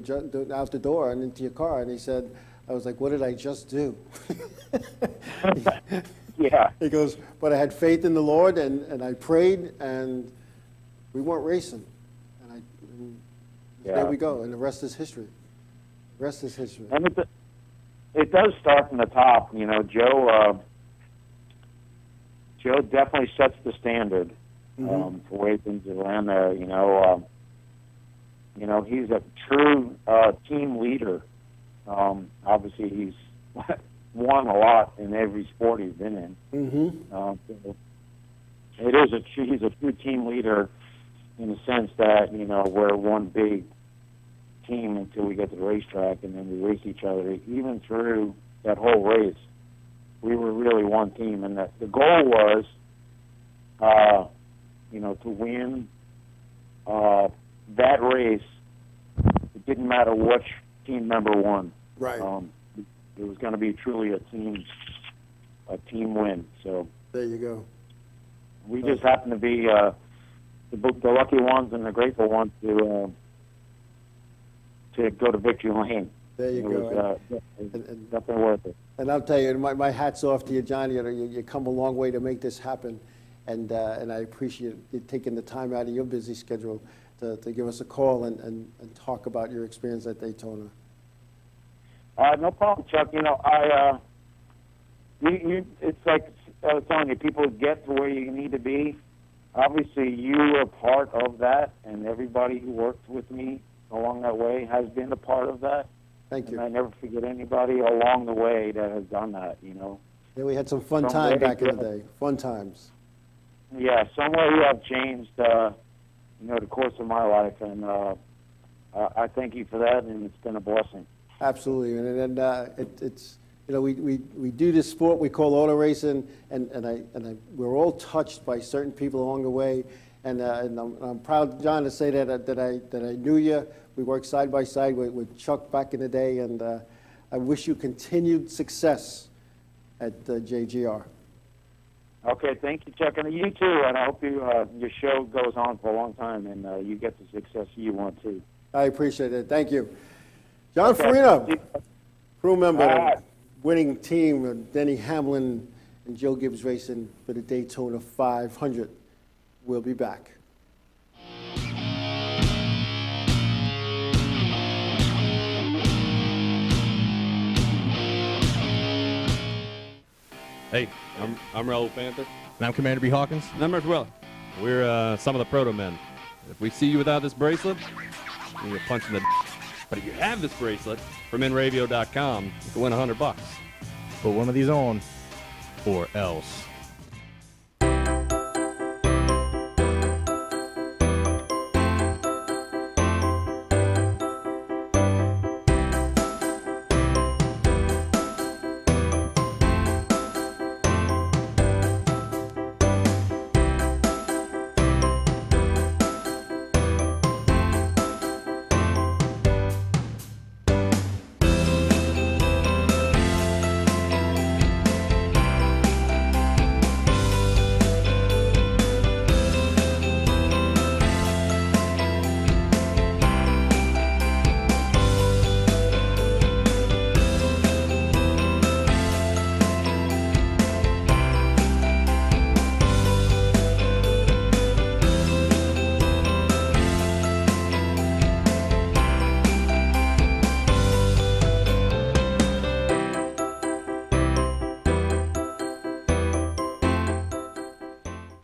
out the door and into your car? And he said, I was like, what did I just do? He goes, but I had faith in the Lord, and I prayed, and we weren't racing. And there we go, and the rest is history. The rest is history. And it does start from the top. You know, Joe definitely sets the standard for way things are around there. You know, he's a true team leader. Obviously, he's won a lot in every sport he's been in. He's a true team leader in the sense that, you know, we're one big team until we get to the racetrack, and then we race each other. Even through that whole race, we were really one team, and the goal was, you know, to win that race. It didn't matter which team member won. Right. It was going to be truly a team win. So there you go. We just happened to be the lucky ones and the grateful ones to go to victory lane. There you go. It's definitely worth it. And I'll tell you, my hat's off to you, Johnny. You come a long way to make this happen, and I appreciate you taking the time out of your busy schedule to give us a call and talk about your experience at Daytona. No problem, Chuck. You know, it's like I was telling you, people get to where you need to be. Obviously, you were part of that, and everybody who worked with me along that way has been a part of that. Thank you. And I never forget anybody along the way that has done that, you know. Yeah, we had some fun time back in the day. Fun times. Yeah, somewhere you have changed, you know, the course of my life, and I thank you for that, and it's been a blessing. Absolutely, and it's you know, we do this sport we call auto racing, and we're all touched by certain people along the way, and I'm proud, John, to say that I knew you. We worked side by side with Chuck back in the day, and I wish you continued success at JGR. Okay, thank you, Chuck, and you too, and I hope your show goes on for a long time, and you get the success you want to. I appreciate it. Thank you. John Furino, crew member, winning team, Denny Hamlin and Joe Gibbs Racing for the Daytona 500. We'll be back. Hey, I'm Raul Panther. And I'm Commander B. Hawkins. And I'm Rich Weller. We're some of the proto men. If we see you without this bracelet, you're punching the. But if you have this bracelet from Inravio.com, you can win $100. Put one of these on, or else.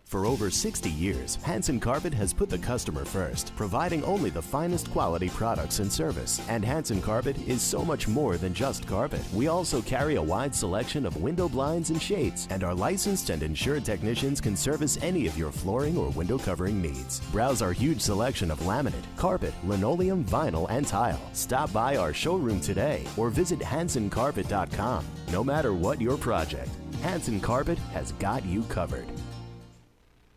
For over 60 years, Hanson Carpet has put the customer first, providing only the finest quality products and service. And Hanson Carpet is so much more than just carpet. We also carry a wide selection of window blinds and shades, and our licensed and insured technicians can service any of your flooring or window covering needs. Browse our huge selection of laminate, carpet, linoleum, vinyl, and tile. Stop by our showroom today or visit HansonCarpet.com. No matter what your project, Hanson Carpet has got you covered.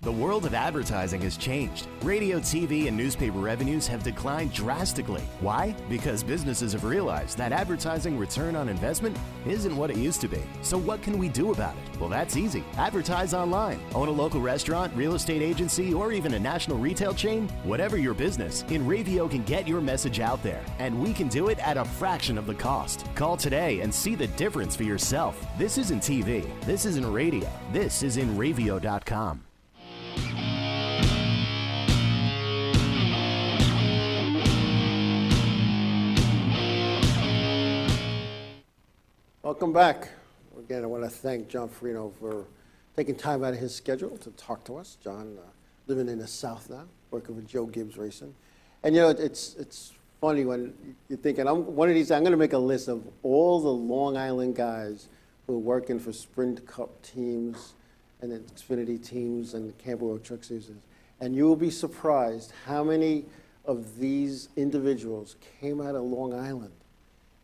The world of advertising has changed. Radio, TV, and newspaper revenues have declined drastically. Why? Because businesses have realized that advertising return on investment isn't what it used to be. So what can we do about it? Well, that's easy. Advertise online. Own a local restaurant, real estate agency, or even a national retail chain? Whatever your business, Inravio can get your message out there, and we can do it at a fraction of the cost. Call today and see the difference for yourself. This isn't TV. This isn't radio. This is Inravio.com. Welcome back. Again, I want to thank John Furino for taking time out of his schedule to talk to us. John, living in the South now, working with Joe Gibbs Racing. And you know, it's funny when you're thinking, I'm going to make a list of all the Long Island guys who are working for Sprint Cup teams and then Xfinity teams and Campbell Road Truck Series. And you will be surprised how many of these individuals came out of Long Island.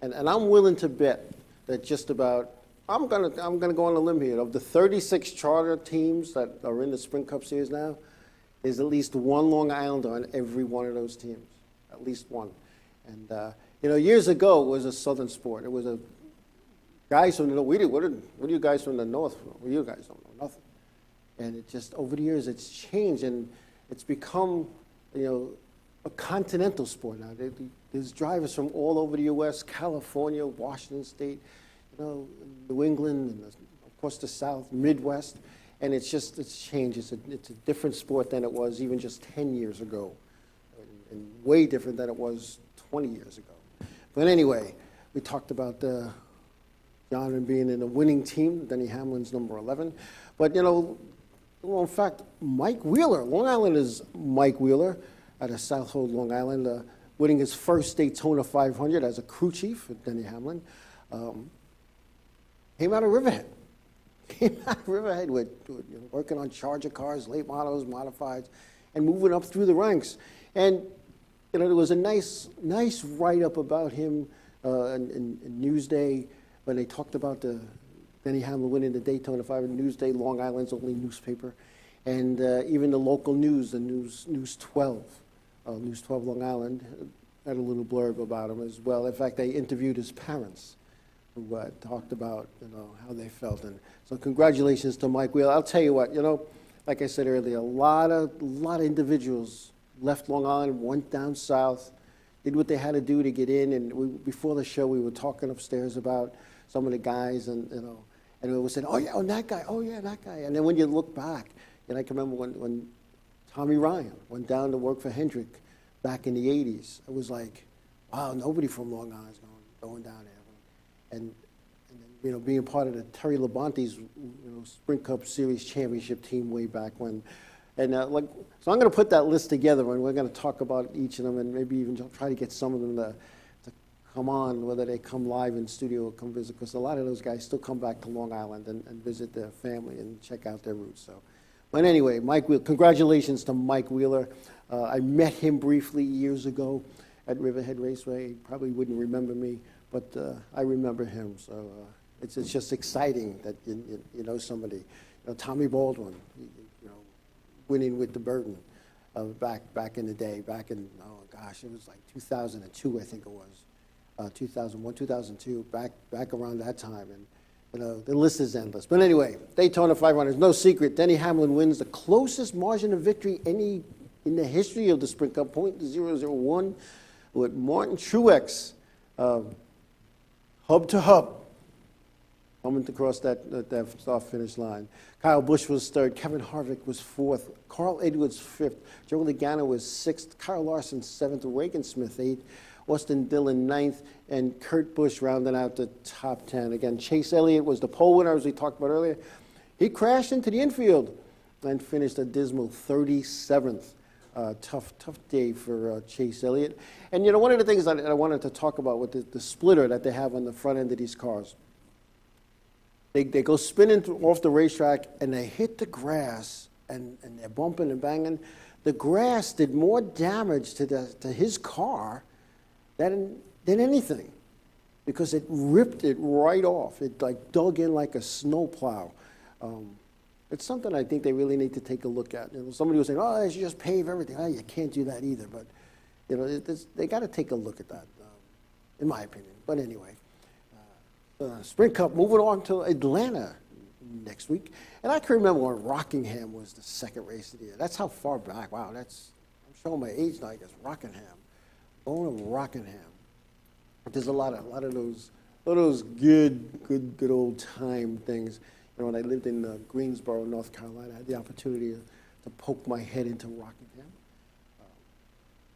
And I'm willing to bet that just about, I'm gonna go on a limb here. Of the 36 charter teams that are in the Sprint Cup Series now, there's at least one Long Islander on every one of those teams, at least one. And you know, years ago it was a Southern sport. It was a guys from the North. What are you guys from the North? Well, you guys don't know nothing. And it just over the years it's changed and it's become, you know, a continental sport now. There's drivers from all over the U.S., California, Washington State, you know, New England, and of course the South, Midwest, and it's changed. It's a different sport than it was even just 10 years ago, and way different than it was 20 years ago. But anyway, we talked about John being in a winning team. Denny Hamlin's number 11, but you know, well, in fact, Mike Wheeler, Long Island is Mike Wheeler out of South Hold, Long Island, winning his first Daytona 500 as a crew chief with Denny Hamlin. Came out of Riverhead. With you know, working on Charger cars, late models, modifieds, and moving up through the ranks. And you know, there was a nice write-up about him in Newsday when they talked about Denny Hamlin winning the Daytona 500. Newsday, Long Island's only newspaper, and even the local news, the News 12. News 12 Long Island had a little blurb about him as well. In fact, they interviewed his parents, who talked about, you know, how they felt. And so, congratulations to Mike Wheeler. I'll tell you what, you know, like I said earlier, a lot of individuals left Long Island, went down south, did what they had to do to get in. And before the show, we were talking upstairs about some of the guys, and you know, and we were saying, oh yeah, oh that guy, oh yeah, that guy. And then when you look back, and I can remember when Tommy Ryan went down to work for Hendrick back in the 80s. It was like, wow, nobody from Long Island's going down there. And then, you know, being part of the Terry Labonte's, you know, Sprint Cup Series championship team way back when. And so I'm going to put that list together, and we're going to talk about each of them, and maybe even try to get some of them to come on, whether they come live in studio or come visit, because a lot of those guys still come back to Long Island and visit their family and check out their roots. So. But anyway, Mike Wheeler, congratulations to Mike Wheeler. I met him briefly years ago at Riverhead Raceway. He probably wouldn't remember me, but I remember him. So it's just exciting that you know somebody. You know, Tommy Baldwin, you know, winning with the Burton back in the day, back in, oh gosh, it was like 2002, I think it was, 2001, 2002, back around that time. And you know, the list is endless. But anyway, Daytona 500 is no secret. Denny Hamlin wins the closest margin of victory in the history of the Sprint Cup, .001, with Martin Truex, hub to hub, coming to cross that start-finish line. Kyle Busch was third. Kevin Harvick was fourth. Carl Edwards fifth. Joe Logano was sixth. Kyle Larson seventh. Reagan Smith eighth. Austin Dillon ninth, and Kurt Busch rounding out the top 10. Again, Chase Elliott was the pole winner, as we talked about earlier. He crashed into the infield and finished a dismal 37th. Tough day for Chase Elliott. And, you know, one of the things that I wanted to talk about with the splitter that they have on the front end of these cars, they go spinning off the racetrack, and they hit the grass, and they're bumping and banging. The grass did more damage to his car than anything, because it ripped it right off. It like dug in like a snowplow. It's something I think they really need to take a look at. You know, somebody was saying, "Oh, they should just pave everything." Oh, you can't do that either. But you know, they got to take a look at that, in my opinion. But anyway, Sprint Cup moving on to Atlanta next week, and I can remember when Rockingham was the second race of the year. That's how far back. Wow, I'm showing my age now. I guess Rockingham. Born of Rockingham. There's a lot of those good old time things. You know, when I lived in Greensboro, North Carolina, I had the opportunity to poke my head into Rockingham.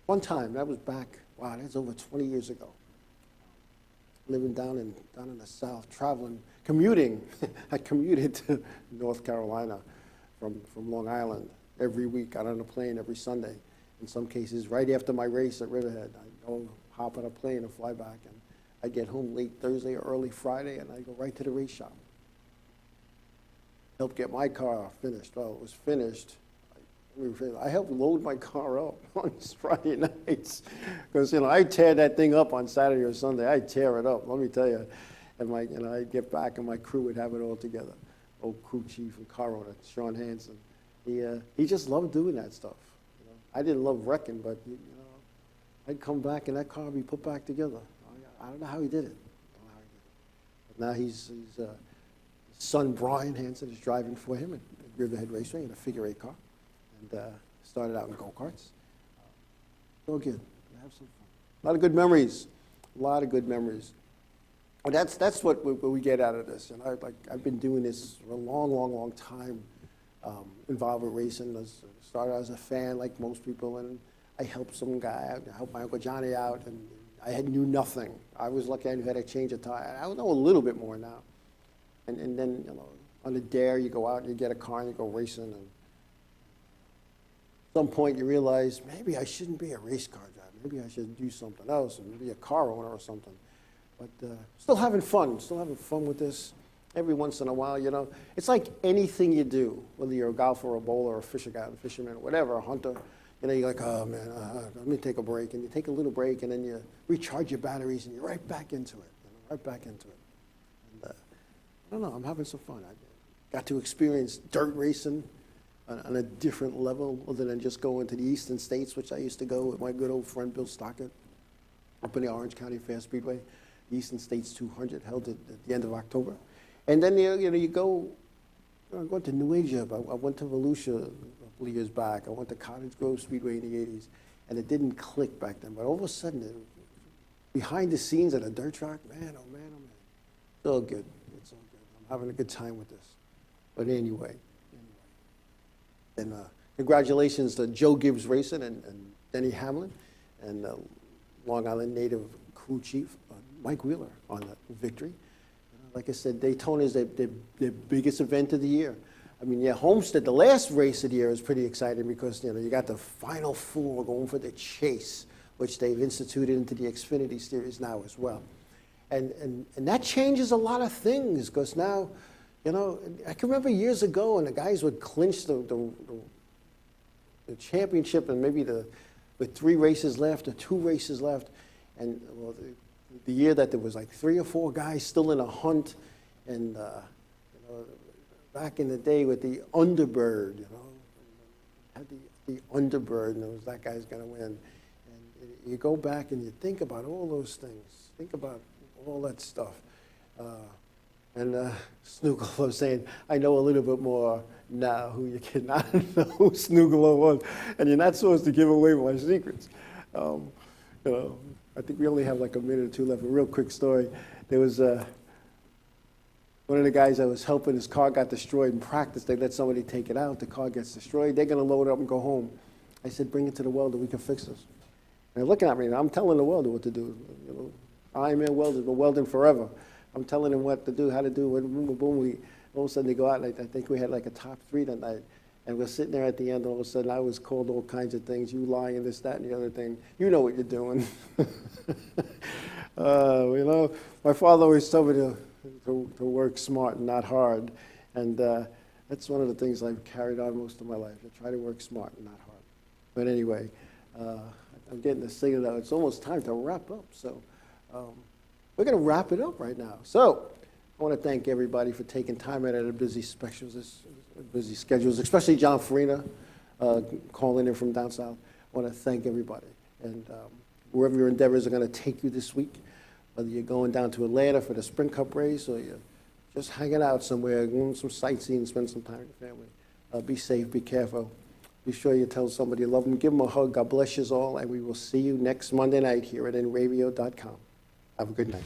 One time, that was back, wow, that's over 20 years ago. living down in the South, traveling, commuting. I commuted to North Carolina from Long Island every week, got on a plane every Sunday. In some cases, right after my race at Riverhead, I'd go hop on a plane and fly back. And I'd get home late Thursday or early Friday, and I'd go right to the race shop. Helped get my car finished. Well, it was finished. I helped load my car up on Friday nights because, I'd tear that thing up on Saturday or Sunday. I'd tear it up, let me tell you. And I'd get back and my crew would have it all together. Old crew chief and car owner, Sean Hansen. He just loved doing that stuff. I didn't love wrecking, but I'd come back and that car would be put back together. I don't know how he did it. But now his son Brian Hansen is driving for him at Riverhead Raceway in a figure-8 car. And started out in go-karts. All good. Have some fun. A lot of good memories. A lot of good memories. And that's what we get out of this. And I've been doing this for a long, long, long time. Involved with racing. Started as a fan, like most people, and I helped some guy out. I helped my Uncle Johnny out, and I knew nothing. I was lucky I knew how to change a tire. I know a little bit more now. And then on the dare, you go out and you get a car and you go racing. And at some point, you realize maybe I shouldn't be a race car driver. Maybe I should do something else and be a car owner or something. But still having fun. Still having fun with this. Every once in a while, it's like anything you do, whether you're a golfer or a bowler or a fisherman or whatever, a hunter, you're like, oh man, let me take a break. And you take a little break and then you recharge your batteries and you're right back into it, right back into it. And I don't know, I'm having some fun. I got to experience dirt racing on a different level other than just going to the eastern states, which I used to go with my good old friend Bill Stockett up in the Orange County Fair Speedway. The Eastern States 200 held at the end of October. And then you go, I'm going to New Asia. I went to Volusia a couple of years back. I went to Cottage Grove Speedway in the 80s, and it didn't click back then. But all of a sudden, behind the scenes at a dirt track, man, oh man, oh man. It's all good. It's all good. I'm having a good time with this. But anyway. And congratulations to Joe Gibbs Racing and Denny Hamlin and Long Island native crew chief Mike Wheeler on the victory. Like I said, Daytona is their biggest event of the year. I mean, yeah, Homestead, the last race of the year is pretty exciting because, you got the final four going for the chase, which they've instituted into the Xfinity Series now as well. And that changes a lot of things because now, I can remember years ago when the guys would clinch the championship and maybe with 3 races left or 2 races left. And well, the year that there was like 3 or 4 guys still in a hunt, and back in the day with the Underbird, had the Underbird, and it was that guy's going to win. And you go back and you think about all those things, think about all that stuff. And Snoogle was saying, I know a little bit more now who you cannot know who Snoogle was, and you're not supposed to give away my secrets. I think we only have like a minute or 2 left. A real quick story. There was one of the guys I was helping, his car got destroyed in practice. They let somebody take it out. The car gets destroyed. They're going to load it up and go home. I said, bring it to the welder. We can fix this. And they're looking at me, and I'm telling the welder what to do. Iron Man welders, we're welding forever. I'm telling them what to do, how to do it. Boom, boom, boom. All of a sudden, they go out, and I think we had like a top 3 that night. And we're sitting there at the end, all of a sudden, I was called all kinds of things. You lying, and this, that, and the other thing. You know what you're doing. My father always told me to work smart and not hard. And that's one of the things I've carried on most of my life. I try to work smart and not hard. But anyway, I'm getting the signal that it's almost time to wrap up. So we're going to wrap it up right now. So I want to thank everybody for taking time out of their busy schedules, especially John Furino calling in from down south. I want to thank everybody. And wherever your endeavors are going to take you this week, whether you're going down to Atlanta for the Sprint Cup race or you're just hanging out somewhere, doing some sightseeing, spend some time with your family, be safe, be careful. Be sure you tell somebody you love them. Give them a hug. God bless you all. And we will see you next Monday night here at Inravio.com. Have a good night.